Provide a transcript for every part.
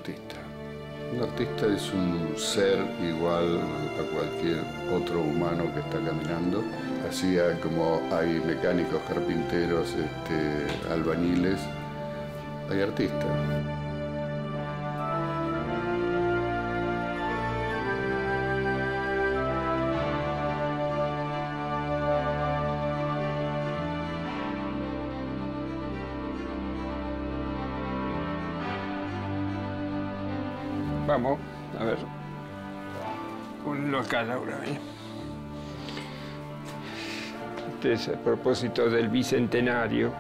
artista? Un artista es un ser igual a cualquier otro humano que está caminando. Así como hay mecánicos, carpinteros, albañiles, hay artistas. Vamos, a ver. Ponlo acá, Laura. Este es a propósito del bicentenario.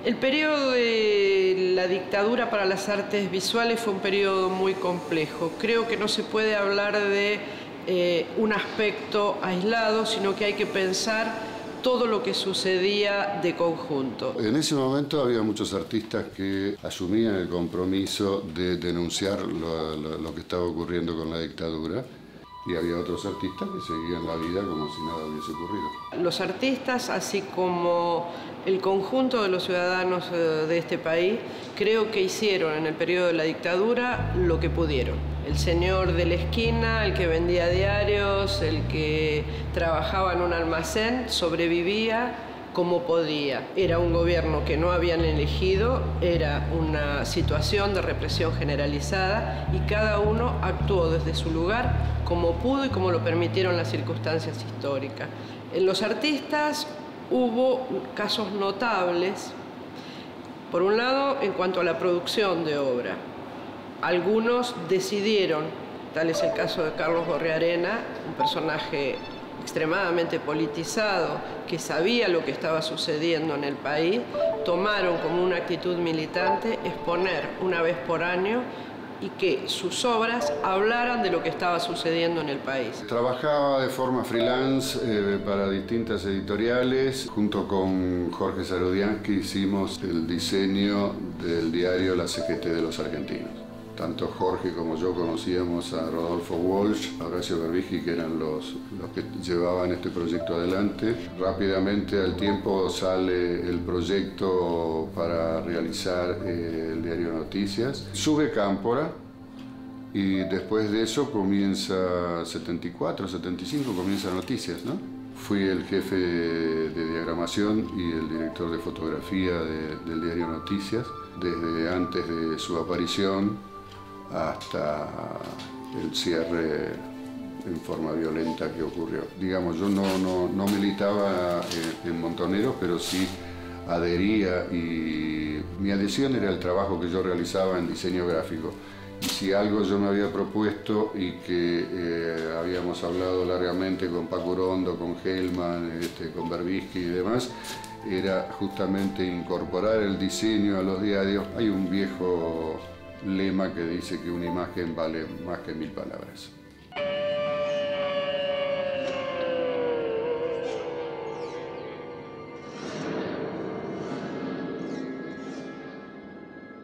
El periodo de la dictadura para las artes visuales fue un periodo muy complejo. Creo que no se puede hablar de un aspecto aislado, sino que hay que pensar todo lo que sucedía de conjunto. En ese momento había muchos artistas que asumían el compromiso de denunciar lo que estaba ocurriendo con la dictadura. Y había otros artistas que seguían la vida como si nada hubiese ocurrido. Los artistas, así como el conjunto de los ciudadanos de este país, creo que hicieron en el periodo de la dictadura lo que pudieron. El señor de la esquina, el que vendía diarios, el que trabajaba en un almacén, sobrevivía como podía. Era un gobierno que no habían elegido, era una situación de represión generalizada y cada uno actuó desde su lugar como pudo y como lo permitieron las circunstancias históricas. En los artistas hubo casos notables, por un lado en cuanto a la producción de obra. Algunos decidieron, tal es el caso de Carlos Gorriarena, un personaje extremadamente politizado, que sabía lo que estaba sucediendo en el país, tomaron como una actitud militante exponer una vez por año y que sus obras hablaran de lo que estaba sucediendo en el país. Trabajaba de forma freelance para distintas editoriales. Junto con Jorge Sarudiansky hicimos el diseño del diario La CGT de los Argentinos. Tanto Jorge como yo conocíamos a Rodolfo Walsh, a Horacio Berbisky, que eran los que llevaban este proyecto adelante. Rápidamente al tiempo sale el proyecto para realizar el diario Noticias. Sube Cámpora y después de eso comienza 74, 75, comienza Noticias, ¿no? Fui el jefe de diagramación y el director de fotografía del diario Noticias desde antes de su aparición hasta el cierre en forma violenta que ocurrió. Digamos, yo no militaba en Montoneros, pero sí adhería y mi adhesión era el trabajo que yo realizaba en diseño gráfico. Y si algo yo me había propuesto y que habíamos hablado largamente con Paco Urondo, con Hellman, con Berbisky y demás, era justamente incorporar el diseño a los diarios. Hay un viejo lema que dice que una imagen vale más que 1000 palabras.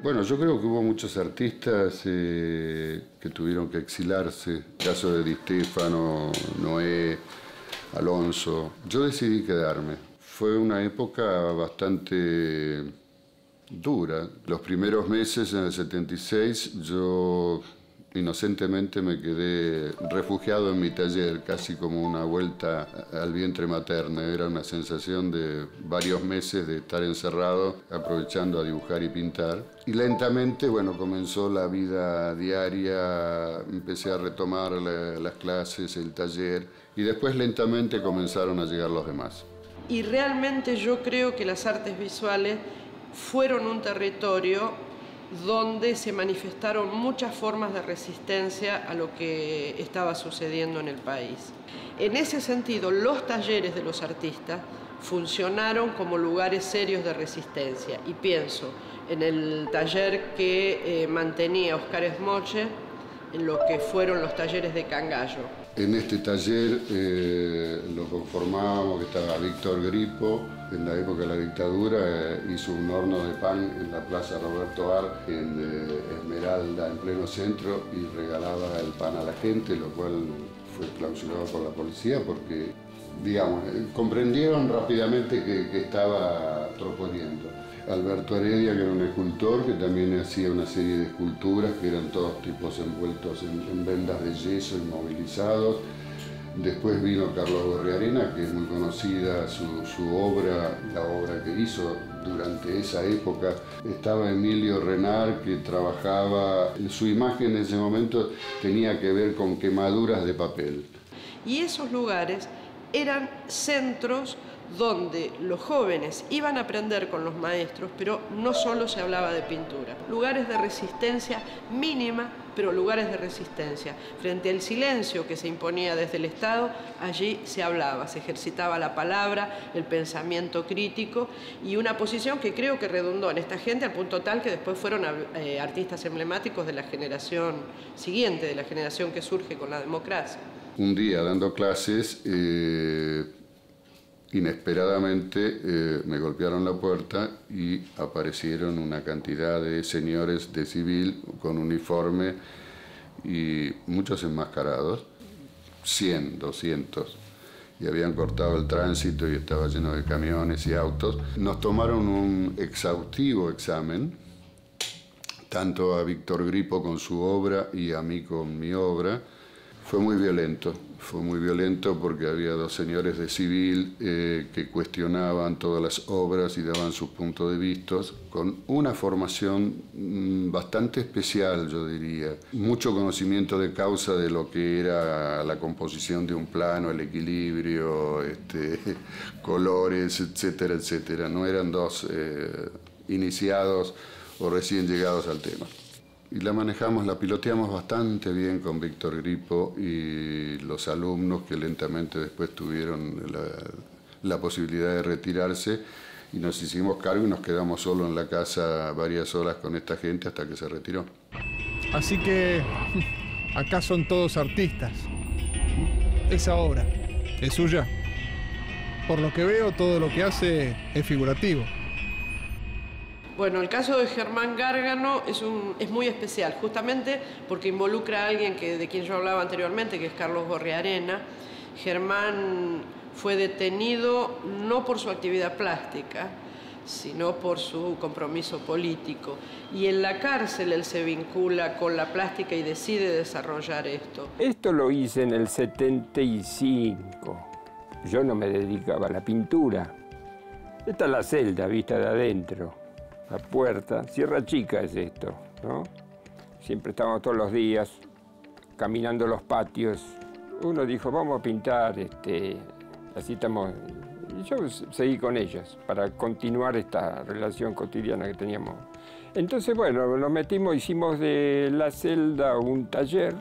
Bueno, yo creo que hubo muchos artistas que tuvieron que exilarse. El caso de Di Stefano, Noé, Alonso. Yo decidí quedarme. Fue una época bastante dura. Los primeros meses, en el 76, yo inocentemente me quedé refugiado en mi taller, casi como una vuelta al vientre materno. Era una sensación de varios meses de estar encerrado, aprovechando a dibujar y pintar. Y lentamente, bueno, comenzó la vida diaria, empecé a retomar las clases, el taller, y después lentamente comenzaron a llegar los demás. Y realmente yo creo que las artes visuales fueron un territorio donde se manifestaron muchas formas de resistencia a lo que estaba sucediendo en el país. En ese sentido, los talleres de los artistas funcionaron como lugares serios de resistencia. Y pienso en el taller que mantenía Oscar Smoche, en lo que fueron los talleres de Cangallo. En este taller lo conformábamos, que estaba Víctor Gripo. En la época de la dictadura hizo un horno de pan en la Plaza Roberto Ar, en Esmeralda, en pleno centro, y regalaba el pan a la gente, lo cual fue clausurado por la policía porque, digamos, comprendieron rápidamente que estaba proponiendo. Alberto Heredia, que era un escultor, que también hacía una serie de esculturas que eran todos tipos envueltos en vendas de yeso, inmovilizados. Después vino Carlos Gorriarena, que es muy conocida su obra, la obra que hizo durante esa época. Estaba Emilio Renard, que trabajaba, su imagen en ese momento tenía que ver con quemaduras de papel. Y esos lugares eran centros donde los jóvenes iban a aprender con los maestros, pero no solo se hablaba de pintura. Lugares de resistencia mínima, pero lugares de resistencia. Frente al silencio que se imponía desde el Estado, allí se hablaba, se ejercitaba la palabra, el pensamiento crítico y una posición que creo que redundó en esta gente al punto tal que después fueron artistas emblemáticos de la generación siguiente, de la generación que surge con la democracia. Un día dando clases, inesperadamente me golpearon la puerta y aparecieron una cantidad de señores de civil con uniforme y muchos enmascarados, 100, 200, y habían cortado el tránsito y estaba lleno de camiones y autos. Nos tomaron un exhaustivo examen, tanto a Víctor Gripo con su obra y a mí con mi obra. Fue muy violento porque había dos señores de civil que cuestionaban todas las obras y daban sus puntos de vista, con una formación bastante especial, yo diría. Mucho conocimiento de causa de lo que era la composición de un plano, el equilibrio, colores, etcétera, etcétera. No eran dos iniciados o recién llegados al tema. Y la manejamos, la piloteamos bastante bien con Víctor Gripo y los alumnos que lentamente después tuvieron la posibilidad de retirarse y nos hicimos cargo y nos quedamos solos en la casa varias horas con esta gente hasta que se retiró. Así que acá son todos artistas. Esa obra es suya. Por lo que veo, todo lo que hace es figurativo. Bueno, el caso de Germán Gárgano es muy especial, justamente porque involucra a alguien de quien yo hablaba anteriormente, que es Carlos Gorriarena. Germán fue detenido no por su actividad plástica, sino por su compromiso político. Y en la cárcel él se vincula con la plástica y decide desarrollar esto. Esto lo hice en el 75. Yo no me dedicaba a la pintura. Esta es la celda vista de adentro. La puerta, Sierra Chica es esto, ¿no? Siempre estábamos todos los días caminando los patios. Uno dijo, vamos a pintar, así estamos. Y yo seguí con ellos para continuar esta relación cotidiana que teníamos. Entonces, bueno, nos metimos, hicimos de la celda un taller.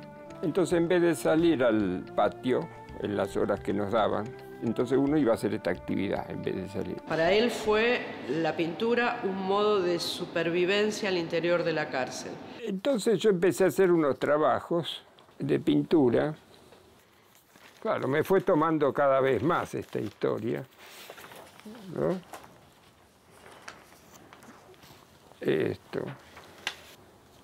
Entonces, en vez de salir al patio en las horas que nos daban, entonces uno iba a hacer esta actividad en vez de salir. Para él fue la pintura un modo de supervivencia al interior de la cárcel. Entonces yo empecé a hacer unos trabajos de pintura. Claro, me fue tomando cada vez más esta historia, ¿no? Esto.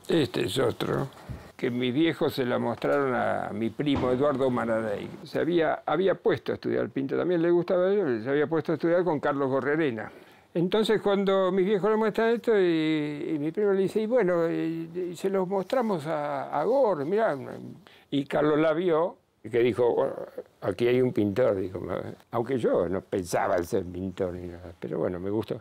Este es otro, que mis viejos se la mostraron a mi primo Eduardo Maradei. Se había puesto a estudiar pintura, también le gustaba, se había puesto a estudiar con Carlos Gorriarena. Entonces cuando mis viejos le muestran esto y mi primo le dice, y bueno, se los mostramos a Gor, mirá. Y Carlos la vio y que dijo, bueno, aquí hay un pintor, dijo, aunque yo no pensaba en ser pintor ni nada, pero bueno, me gustó.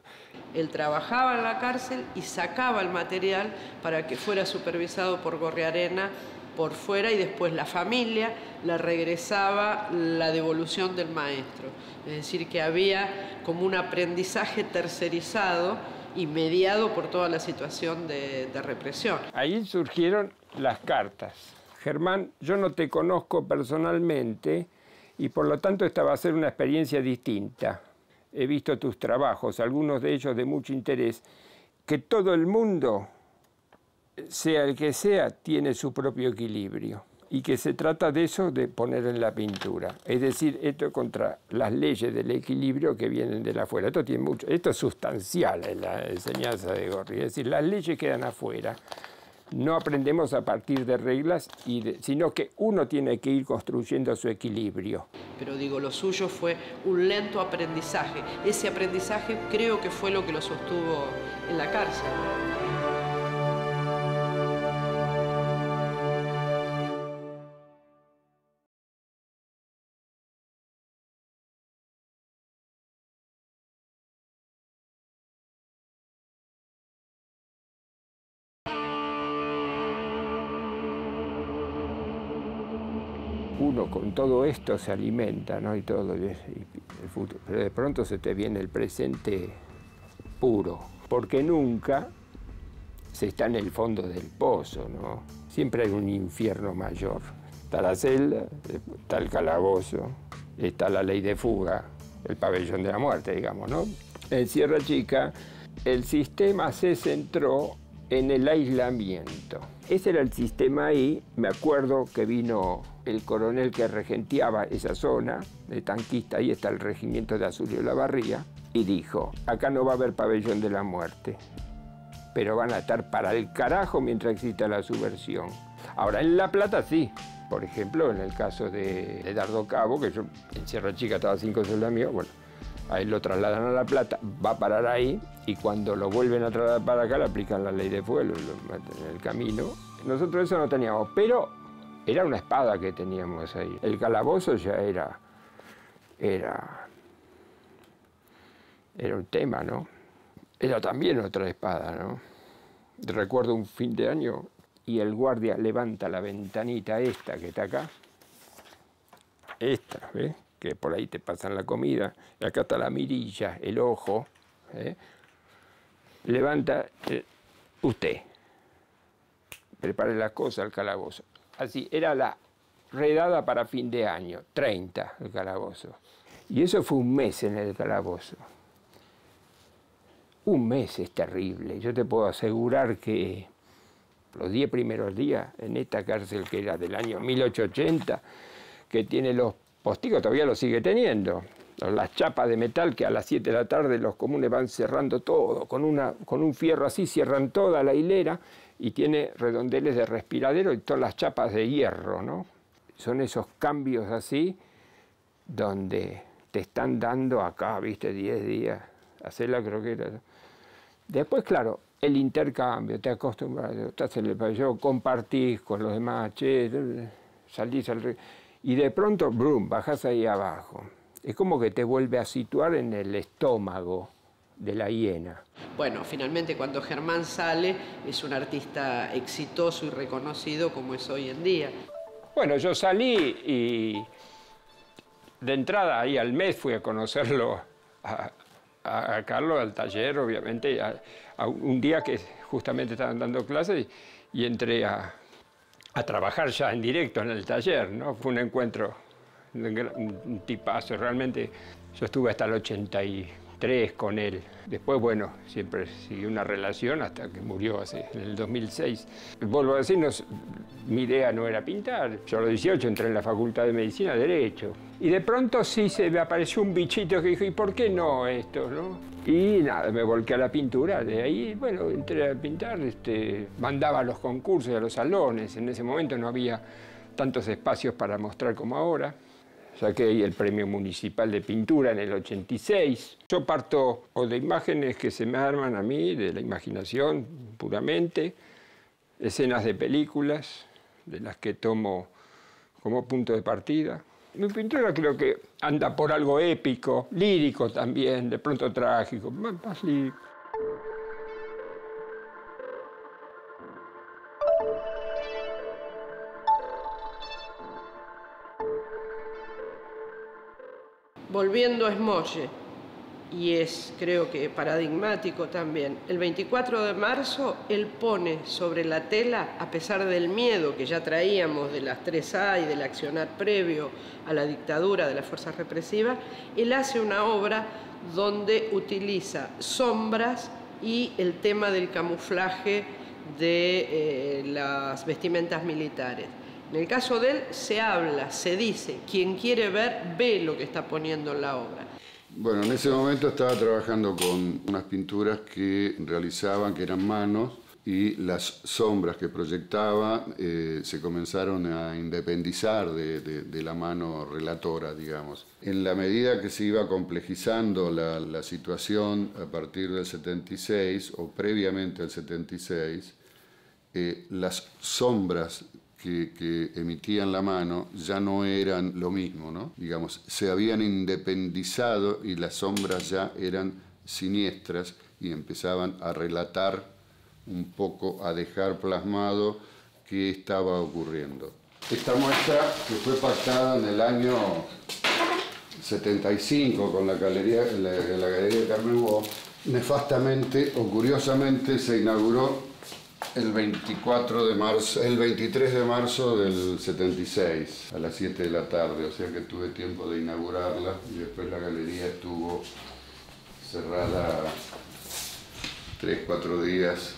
Él trabajaba en la cárcel y sacaba el material para que fuera supervisado por Gorriarena por fuera y después la familia le regresaba la devolución del maestro. Es decir, que había como un aprendizaje tercerizado y mediado por toda la situación de represión. Ahí surgieron las cartas. Germán, yo no te conozco personalmente y por lo tanto esta va a ser una experiencia distinta. He visto tus trabajos, algunos de ellos de mucho interés, que todo el mundo sea el que sea, tiene su propio equilibrio. Y que se trata de eso, de poner en la pintura. Es decir, esto contra las leyes del equilibrio que vienen de afuera. Esto tiene mucho, esto es sustancial en la enseñanza de Gorri. Es decir, las leyes quedan afuera. No aprendemos a partir de reglas, sino que uno tiene que ir construyendo su equilibrio. Pero digo, lo suyo fue un lento aprendizaje. Ese aprendizaje creo que fue lo que lo sostuvo en la cárcel. Uno con todo esto se alimenta, ¿no? Y todo el futuro. Pero de pronto se te viene el presente puro, porque nunca se está en el fondo del pozo, ¿no? Siempre hay un infierno mayor. Está la celda, está el calabozo, está la ley de fuga, el pabellón de la muerte, digamos, ¿no? En Sierra Chica, el sistema se centró en el aislamiento. Ese era el sistema ahí. Me acuerdo que vino el coronel que regenteaba esa zona de tanquista, ahí está el regimiento de Azulio Olavarría, y dijo, acá no va a haber pabellón de la muerte, pero van a estar para el carajo mientras exista la subversión. Ahora, en La Plata sí. Por ejemplo, en el caso de Dardo Cabo, que yo en Sierra Chica estaba 5 celdas míos, bueno, a él lo trasladan a La Plata, va a parar ahí, y cuando lo vuelven a trasladar para acá, le aplican la ley de fuego, lo meten en el camino. Nosotros eso no teníamos, pero era una espada que teníamos ahí. El calabozo ya era un tema, ¿no? Era también otra espada, ¿no? Recuerdo un fin de año y el guardia levanta la ventanita esta que está acá, esta, ¿ves? Que por ahí te pasan la comida, y acá está la mirilla, el ojo, levanta, usted, prepare las cosas al calabozo. Así, era la redada para fin de año, 30 el calabozo. Y eso fue un mes en el calabozo. Un mes es terrible. Yo te puedo asegurar que los 10 primeros días en esta cárcel que era del año 1880, que tiene los postigos, todavía lo sigue teniendo. Las chapas de metal que a las 7 de la tarde los comunes van cerrando todo, con un fierro así cierran toda la hilera y tiene redondeles de respiradero y todas las chapas de hierro, ¿no? Son esos cambios así donde te están dando acá, viste, 10 días, hacerla creo que era. Después, claro, el intercambio, te acostumbras, estás en el pabellón, compartís con los demás, che, salís al río, y de pronto, brum, bajás ahí abajo. Es como que te vuelve a situar en el estómago de la hiena. Bueno, finalmente cuando Germán sale es un artista exitoso y reconocido como es hoy en día. Bueno, yo salí y de entrada ahí al mes fui a conocerlo a Carlos, al taller, obviamente, a un día que justamente estaban dando clases y entré a trabajar ya en directo en el taller, ¿no? Fue un encuentro, un tipazo, realmente. Yo estuve hasta el 83 con él. Después, bueno, siempre siguió una relación hasta que murió en el 2006. Vuelvo a decir, mi idea no era pintar. Yo a los 18 entré en la Facultad de Medicina, Derecho. Y de pronto sí se me apareció un bichito que dijo, ¿y por qué no esto, no? Y nada, me volqué a la pintura. De ahí, bueno, entré a pintar, mandaba a los concursos y a los salones. En ese momento no había tantos espacios para mostrar como ahora. Saqué ahí el Premio Municipal de Pintura en el 86. Yo parto o de imágenes que se me arman a mí, de la imaginación puramente, escenas de películas, de las que tomo como punto de partida. Mi pintura creo que anda por algo épico, lírico también, de pronto trágico, más lírico. Volviendo a Smolle, y es creo que paradigmático también, el 24 de marzo él pone sobre la tela, a pesar del miedo que ya traíamos de las 3A y del accionar previo a la dictadura de las fuerzas represivas, él hace una obra donde utiliza sombras y el tema del camuflaje de las vestimentas militares. En el caso de él se habla, se dice, quien quiere ver, ve lo que está poniendo en la obra. Bueno, en ese momento estaba trabajando con unas pinturas que realizaban, que eran manos, y las sombras que proyectaba se comenzaron a independizar de la mano relatora, digamos. En la medida que se iba complejizando la situación a partir del 76 o previamente al 76, las sombras que emitían la mano ya no eran lo mismo, ¿no? Digamos, se habían independizado y las sombras ya eran siniestras y empezaban a relatar un poco, a dejar plasmado qué estaba ocurriendo. Esta muestra, que fue pactada en el año 75 con la Galería de Carmen Bo, nefastamente o curiosamente se inauguró el 23 de marzo del 76 a las 7 de la tarde, o sea que tuve tiempo de inaugurarla y después la galería estuvo cerrada 3-4 días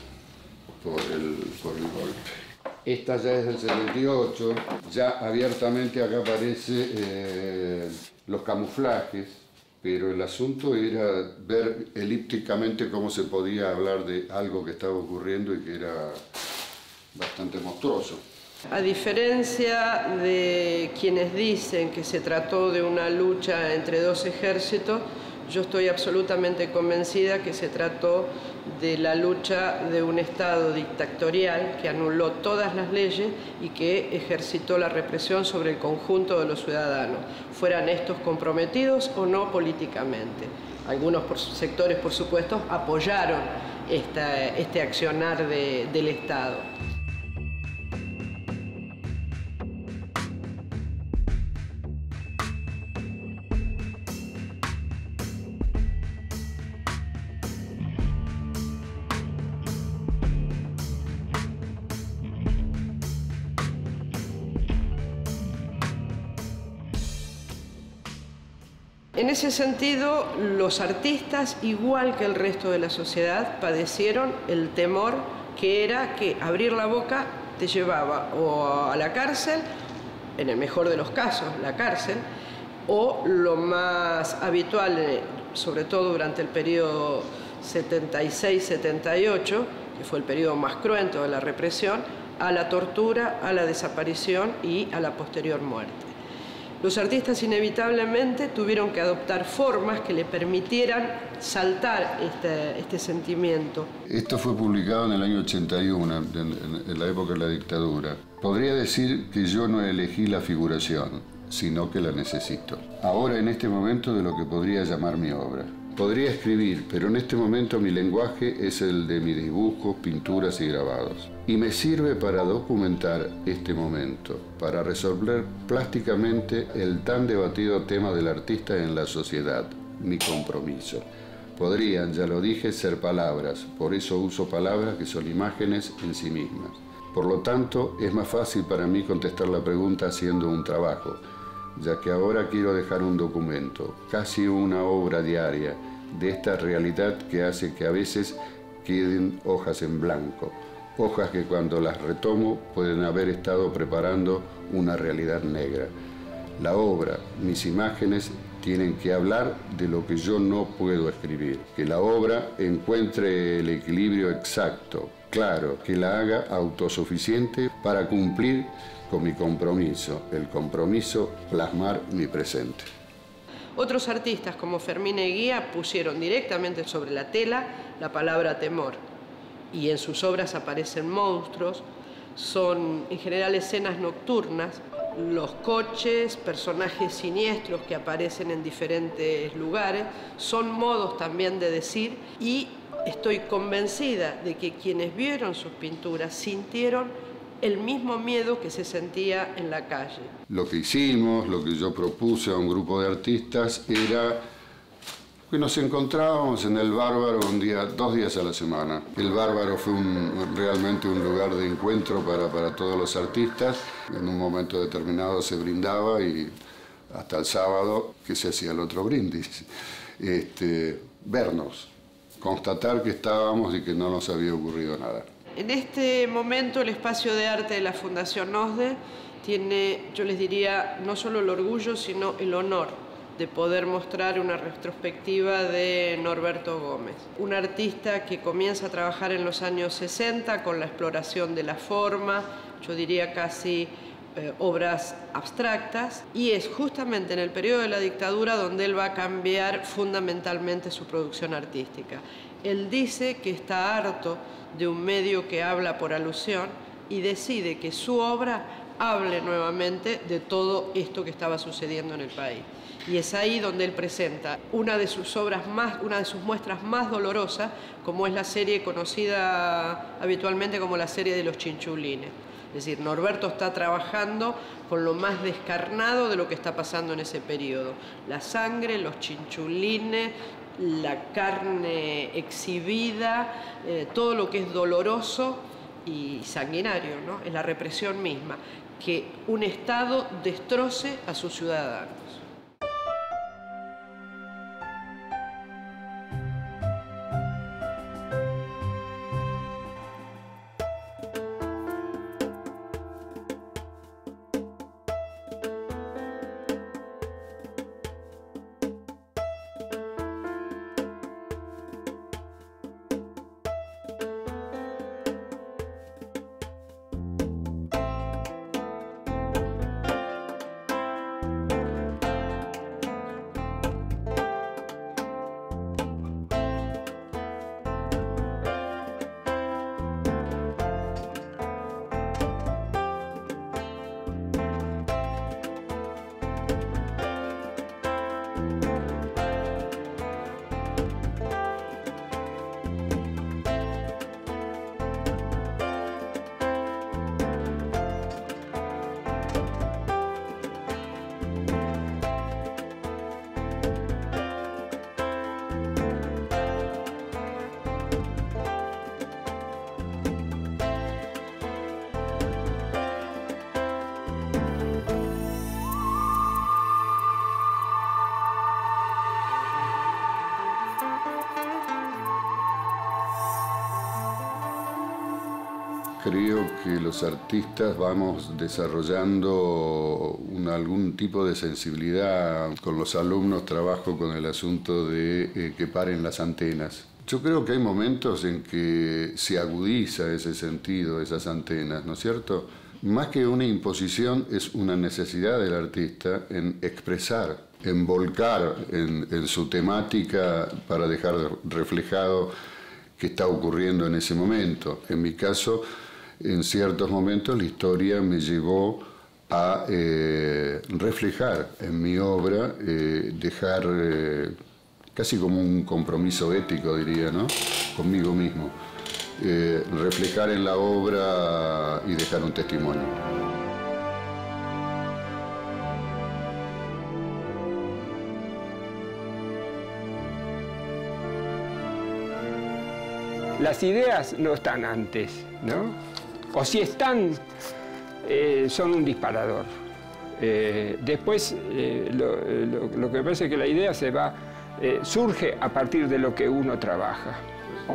por el golpe. Esta ya es del 78, ya abiertamente acá aparece los camuflajes, pero el asunto era ver elípticamente cómo se podía hablar de algo que estaba ocurriendo y que era bastante monstruoso. A diferencia de quienes dicen que se trató de una lucha entre dos ejércitos, yo estoy absolutamente convencida que se trató de la lucha de un Estado dictatorial que anuló todas las leyes y que ejercitó la represión sobre el conjunto de los ciudadanos, fueran estos comprometidos o no políticamente. Algunos sectores, por supuesto, apoyaron este accionar del Estado. En ese sentido, los artistas, igual que el resto de la sociedad, padecieron el temor que era que abrir la boca te llevaba o a la cárcel, en el mejor de los casos, la cárcel, o lo más habitual, sobre todo durante el periodo 76-78, que fue el periodo más cruento de la represión, a la tortura, a la desaparición y a la posterior muerte. Los artistas inevitablemente tuvieron que adoptar formas que le permitieran saltar este sentimiento. Esto fue publicado en el año 81, en la época de la dictadura. Podría decir que yo no elegí la figuración, sino que la necesito. Ahora, en este momento, de lo que podría llamar mi obra. Podría escribir, pero en este momento mi lenguaje es el de mis dibujos, pinturas y grabados. Y me sirve para documentar este momento, para resolver plásticamente el tan debatido tema del artista en la sociedad, mi compromiso. Podrían, ya lo dije, ser palabras, por eso uso palabras que son imágenes en sí mismas. Por lo tanto, es más fácil para mí contestar la pregunta haciendo un trabajo, ya que ahora quiero dejar un documento, casi una obra diaria, de esta realidad que hace que a veces queden hojas en blanco, hojas que cuando las retomo pueden haber estado preparando una realidad negra. La obra, mis imágenes, tienen que hablar de lo que yo no puedo escribir, que la obra encuentre el equilibrio exacto, claro, que la haga autosuficiente para cumplir con mi compromiso, el compromiso plasmar mi presente. Otros artistas como Fermín Eguía pusieron directamente sobre la tela la palabra temor y en sus obras aparecen monstruos, son en general escenas nocturnas, los coches, personajes siniestros que aparecen en diferentes lugares, son modos también de decir y estoy convencida de que quienes vieron sus pinturas sintieron el mismo miedo que se sentía en la calle. Lo que hicimos, lo que yo propuse a un grupo de artistas era que nos encontrábamos en el Bárbaro 2 días a la semana. El Bárbaro fue realmente un lugar de encuentro para todos los artistas. En un momento determinado se brindaba y hasta el sábado que se hacía el otro brindis. Vernos, constatar que estábamos y que no nos había ocurrido nada. En este momento el espacio de arte de la Fundación NOSDE tiene, yo les diría, no solo el orgullo, sino el honor de poder mostrar una retrospectiva de Norberto Gómez, un artista que comienza a trabajar en los años 60 con la exploración de la forma, yo diría casi obras abstractas, y es justamente en el periodo de la dictadura donde él va a cambiar fundamentalmente su producción artística. Él dice que está harto de un medio que habla por alusión y decide que su obra hable nuevamente de todo esto que estaba sucediendo en el país. Y es ahí donde él presenta una de sus muestras más dolorosas, como es la serie conocida habitualmente como la serie de los chinchulines. Es decir, Norberto está trabajando con lo más descarnado de lo que está pasando en ese periodo. La sangre, los chinchulines, la carne exhibida, todo lo que es doloroso y sanguinario, ¿no? Es la represión misma, que un Estado destroce a sus ciudadanos. Creo que los artistas vamos desarrollando algún tipo de sensibilidad. Con los alumnos trabajo con el asunto de que paren las antenas. Yo creo que hay momentos en que se agudiza ese sentido, esas antenas, ¿no es cierto? Más que una imposición, es una necesidad del artista en expresar, en volcar en su temática para dejar reflejado qué está ocurriendo en ese momento. En mi caso, en ciertos momentos la historia me llevó a reflejar en mi obra, dejar casi como un compromiso ético, diría, ¿no? Conmigo mismo. Reflejar en la obra y dejar un testimonio. Las ideas no están antes, ¿no? O si están, son un disparador. Después, lo que pasa es que la idea surge a partir de lo que uno trabaja.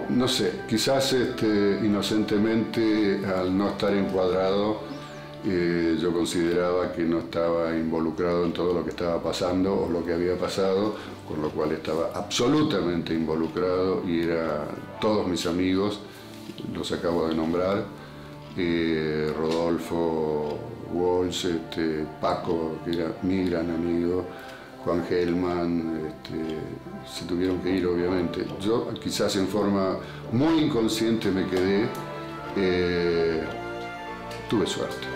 No sé, quizás inocentemente, al no estar encuadrado, yo consideraba que no estaba involucrado en todo lo que estaba pasando o lo que había pasado, con lo cual estaba absolutamente involucrado y todos mis amigos, los acabo de nombrar, Rodolfo Walsh, Paco, que era mi gran amigo, Juan Gelman, se tuvieron que ir obviamente. Yo quizás en forma muy inconsciente me quedé, tuve suerte.